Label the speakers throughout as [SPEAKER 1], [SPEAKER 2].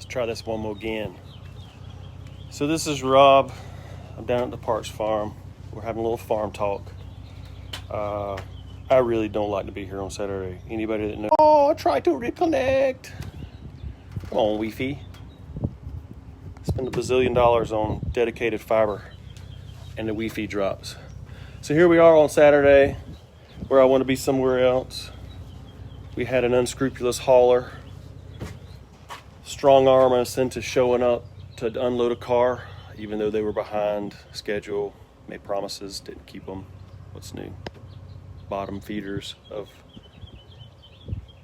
[SPEAKER 1] Let's try this one more again. So this is Rob. I'm down at the Parks Farm. We're having a little farm talk. I really don't like to be here on Saturday. Anybody that knows? Oh, try to reconnect. Come on, Wi-Fi. Spend $1 bazillion on dedicated fiber, and the Wi-Fi drops. So here we are on Saturday, where I want to be somewhere else. We had an unscrupulous hauler strong arm us into showing up to unload a car, even though they were behind schedule, made promises, didn't keep them. What's new? Bottom feeders of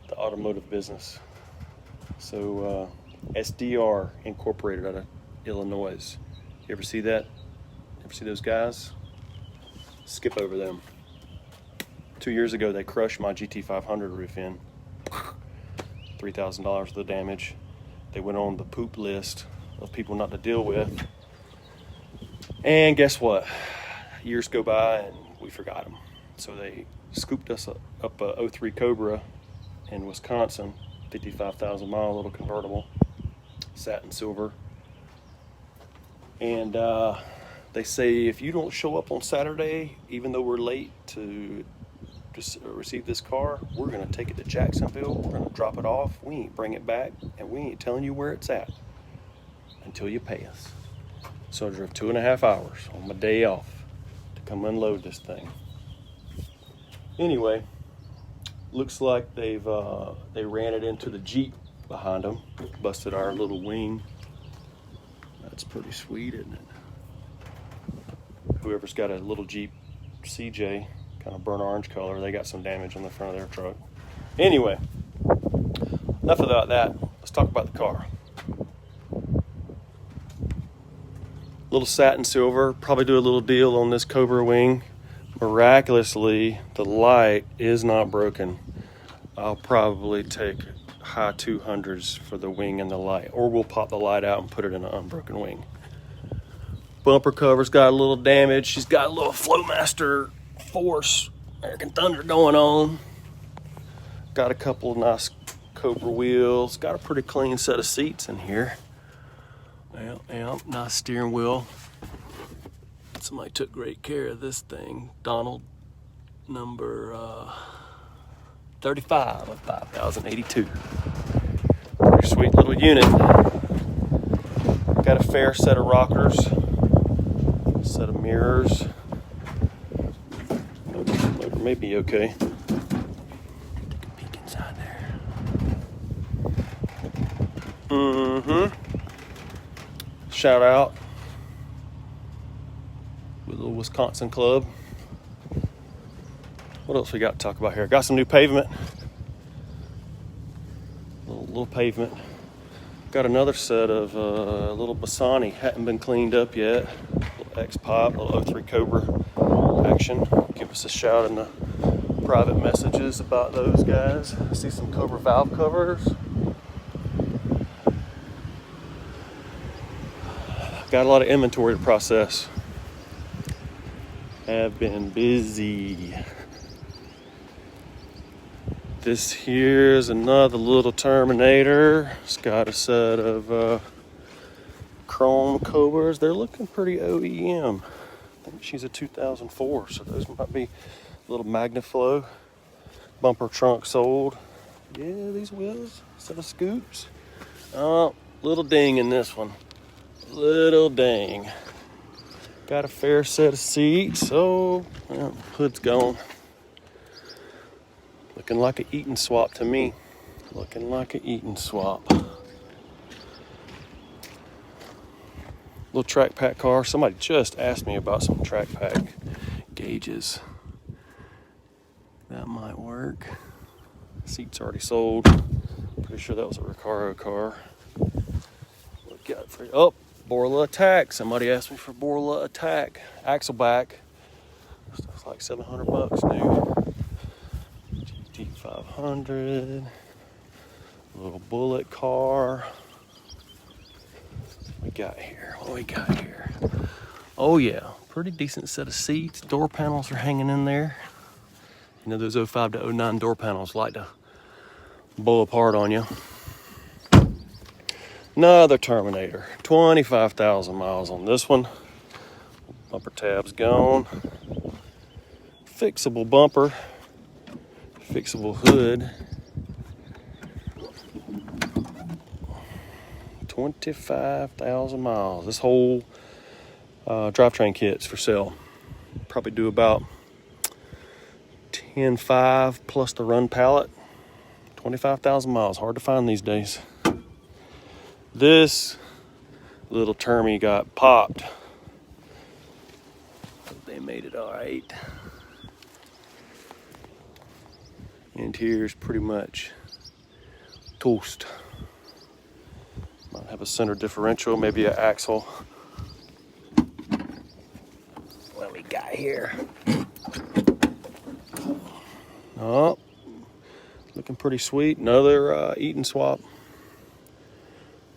[SPEAKER 1] the automotive business. So SDR Incorporated out of Illinois. You ever see that? Ever see those guys? Skip over them. 2 years ago, they crushed my GT500 roof in. $3,000 worth of damage. They went on the poop list of people not to deal with. And guess what? Years go by and we forgot them. So they scooped us up a 03 Cobra in Wisconsin, 55,000 mile little convertible, satin silver. And they say if you don't show up on Saturday, even though we're late to receive this car, we're going to take it to Jacksonville, we're going to drop it off, we ain't bring it back, and we ain't telling you where it's at until you pay us. So I drove 2.5 hours on my day off to come unload this thing. Anyway, looks like they ran it into the Jeep behind them, busted our little wing. That's pretty sweet, isn't it? Whoever's got a little Jeep CJ, kind of burnt orange color, they got some damage on the front of their truck. Anyway, enough about that. Let's talk about the car. Little satin silver, probably do a little deal on this Cobra wing. Miraculously, the light is not broken. I'll probably take high 200s for the wing and the light, or we'll pop the light out and put it in an unbroken wing. Bumper cover's got a little damage. She's got a little Flowmaster Force American Thunder going on. Got a couple of nice Cobra wheels. Got a pretty clean set of seats in here. Yeah, nice steering wheel. Somebody took great care of this thing. Donald, number 35 of 5082. Pretty sweet little unit. Got a fair set of rockers, set of mirrors. Motor may be okay. Take a peek inside there. Shout out with a little Wisconsin club. What else we got to talk about here? Got some new pavement. Little pavement. Got another set of little Bassani. Hadn't been cleaned up yet. Little X-Pop, little 03 Cobra action. Give us a shout in the private messages about those guys. I see some Cobra valve covers. Got a lot of inventory to process. Have been busy. This here's another little Terminator. It's got a set of chrome Cobras. They're looking pretty OEM. I think she's a 2004, so those might be a little Magnaflow. Bumper trunk sold. Yeah, these wheels, set of scoops. Little ding in this one. Little ding. Got a fair set of seats. Oh, well, hood's gone. Looking like an Eaton swap to me. Looking like an Eaton swap. Little track pack car. Somebody just asked me about some track pack gauges. That might work. Seat's already sold. Pretty sure that was a Recaro car. What we got for oh, Borla Attack. Somebody asked me for Borla Attack. Axle back. Stuff's like $700 new. GT500. Little bullet car. What we got here? Oh yeah, pretty decent set of seats. Door panels are hanging in there. You know those 05 to 09 door panels like to blow apart on you. Another Terminator. 25,000 miles on this one. Bumper tab's gone. Fixable bumper. Fixable hood. 25,000 miles. This whole drivetrain kit's for sale. Probably do about 10.5 plus the run pallet. 25,000 miles. Hard to find these days. This little Termy got popped. They made it all right. Interior's pretty much toast. Might have a center differential, maybe an axle. What we got here? Oh, looking pretty sweet. Another Eaton swap.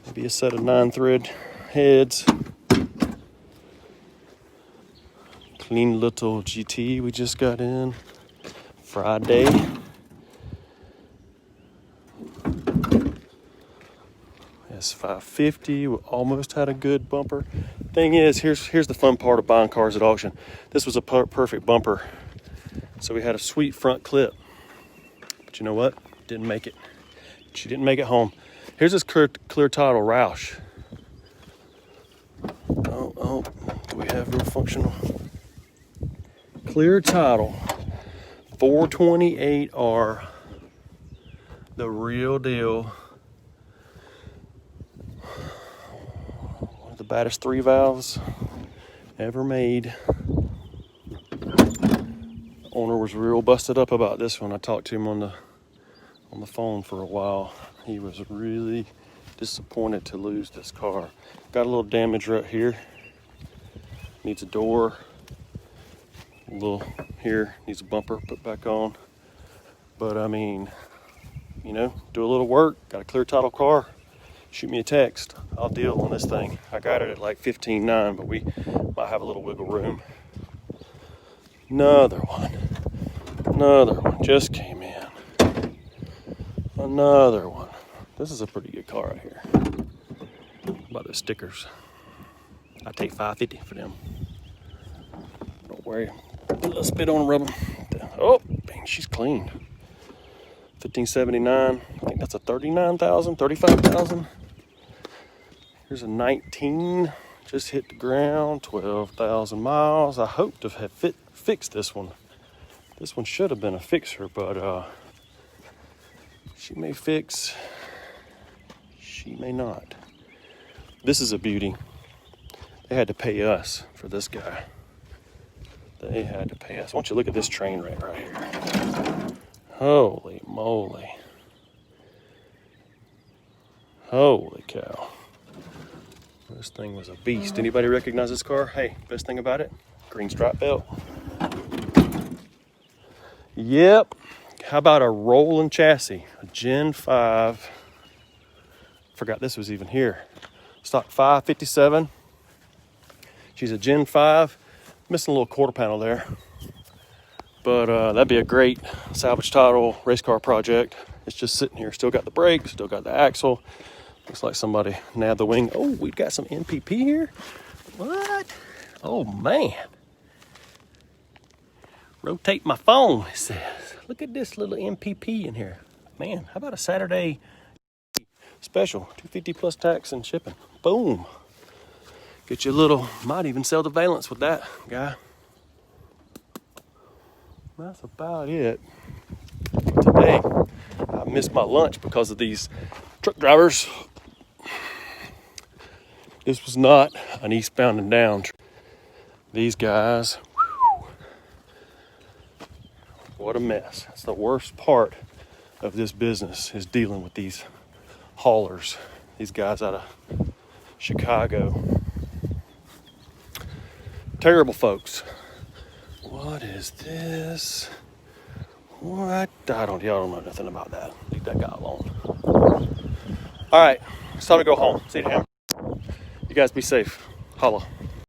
[SPEAKER 1] Maybe a set of 9-thread heads. Clean little GT we just got in Friday. S550. We almost had a good bumper. Thing is, here's the fun part of buying cars at auction. This was a perfect bumper, so we had a sweet front clip. But you know what? Didn't make it. She didn't make it home. Here's this clear title Roush. Oh, do we have real functional? Clear title. 428R. The real deal. One of the baddest 3 valves ever made. The owner was real busted up about this one. I talked to him on the phone for a while. He was really disappointed to lose this car. Got a little damage right here. Needs a door. A little here, needs a bumper put back on. But I mean, you know, do a little work. Got a clear title car. Shoot me a text. I'll deal on this thing. I got it at like 15.9, but we might have a little wiggle room. Another one just came in. Another one. This is a pretty good car right here. How about those stickers? I take $5.50 for them. Don't worry. Put a little spit on rub them. Oh, bang, she's clean. 1579. I think that's a 39,000, 35,000. Here's a 19. Just hit the ground. 12,000 miles. I hope to have fixed this one. This one should have been a fixer, but she may fix. She may not. This is a beauty. They had to pay us for this guy. They had to pay us. Why don't you look at this train wreck right here? Holy moly. Holy cow. This thing was a beast. Anybody recognize this car? Hey, best thing about it? Green stripe belt. Yep. How about a rolling chassis? A Gen 5. Forgot this was even here. Stock 557. She's a Gen 5. Missing a little quarter panel there. But that'd be a great salvage title race car project. It's just sitting here. Still got the brakes, still got the axle. Looks like somebody nabbed the wing. Oh, we got some NPP here. What? Oh, man. Rotate my phone, it says. Look at this little NPP in here. Man, how about a Saturday special? $250 plus tax and shipping. Boom. Get you a little, might even sell the valence with that guy. That's about it. Today, I missed my lunch because of these truck drivers. This was not an eastbound and down. These guys, whew, what a mess. That's the worst part of this business, is dealing with these haulers. These guys out of Chicago. Terrible folks. What is this? What? Y'all don't know nothing about that. Leave that guy alone. All right, it's time to go home. See you, Ham. You guys be safe. Holla.